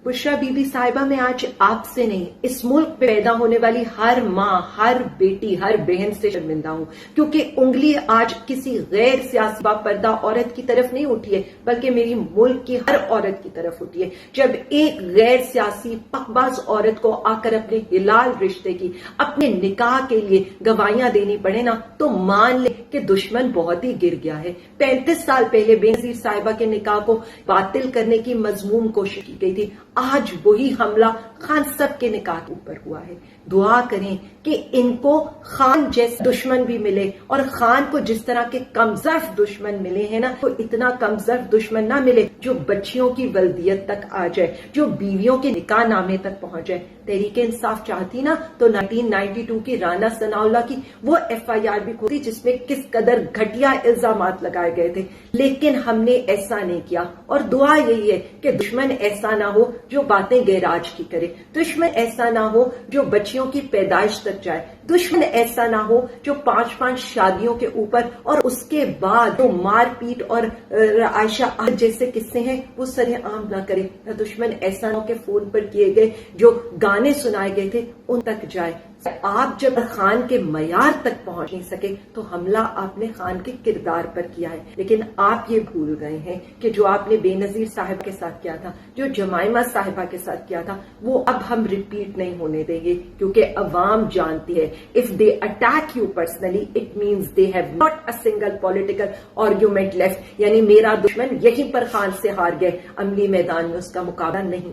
Bushra be be صاحبہ میں آج آپ سے نہیں، اس ملک میں پیدا ہونے والی ہر ماں، ہر بیٹی، ہر بہن سے شرمندہ ہوں، کیونکہ انگلی آج کسی غیر سیاسی باپردہ عورت کی طرف نہیں اٹھی ہے، بلکہ میری ملک کی ہر عورت کی طرف اٹھی ہے۔ جب ایک غیر سیاسی پخباز عورت کو آ کر اپنے حلال رشتے کی، اپنے نکاح کے لیے گواہیاں دینی پڑے نا، تو مان لے کہ دشمن بہت ہی گر گیا ہے۔ 35 سال پہلے بے نظیر صاحبہ کے نکاح کو باطل کرنے کی مذموم کوشش کی گئی تھی، آج وہی حملہ خان صاحب کے نکاح کے اوپر ہوا ہے۔ دعا کریں کہ ان کو خان جیسے دشمن بھی ملے، اور خان کو جس طرح کے کمزرف دشمن ملے ہیں نا، تو اتنا کمزرف دشمن نہ ملے جو بچیوں کی ولدیت تک آ جائے، جو بیویوں کے نکاح نامے تک پہنچ جائے۔ تحریک انصاف چاہتی نا تو 1992 کی رانا ثناء اللہ کی وہ FIR بھی کھولتی جس میں کس قدر گھٹیا الزامات لگائے گئے تھے، لیکن ہم نے ایسا نہیں کیا۔ اور دعا یہی ہے کہ دشمن ایسا نہ ہو جو باتیں گیراج کی کرے، دشمن ایسا نہ ہو جو بچیوں کی پیدائش تک جائے، دشمن ایسا نہ ہو جو 5 شادیوں کے اوپر اور اس کے بعد وہ مار پیٹ اور عائشہ جیسے قصے ہیں وہ سرے عام نہ کرے، دشمن ایسا نہ ہو کہ فون پر کیے گئے جو گانے سنائے گئے تھے ان تک جائے۔ آپ جب خان کے معیار تک پہنچ نہیں سکے تو حملہ آپ نے خان کے کردار پر کیا ہے، لیکن آپ یہ بھول گئے ہیں کہ جو آپ نے بے نظیر صاحب کے ساتھ کیا تھا، جو جمائمہ صاحبہ کے ساتھ کیا تھا، وہ اب ہم ریپیٹ نہیں ہونے دیں گے، کیونکہ عوام جانتی ہے if they attack you personally it means they have not a single political argument left، یعنی میرا دشمن یہیں پر خان سے ہار گئے، عملی میدان میں اس کا مقابلہ نہیں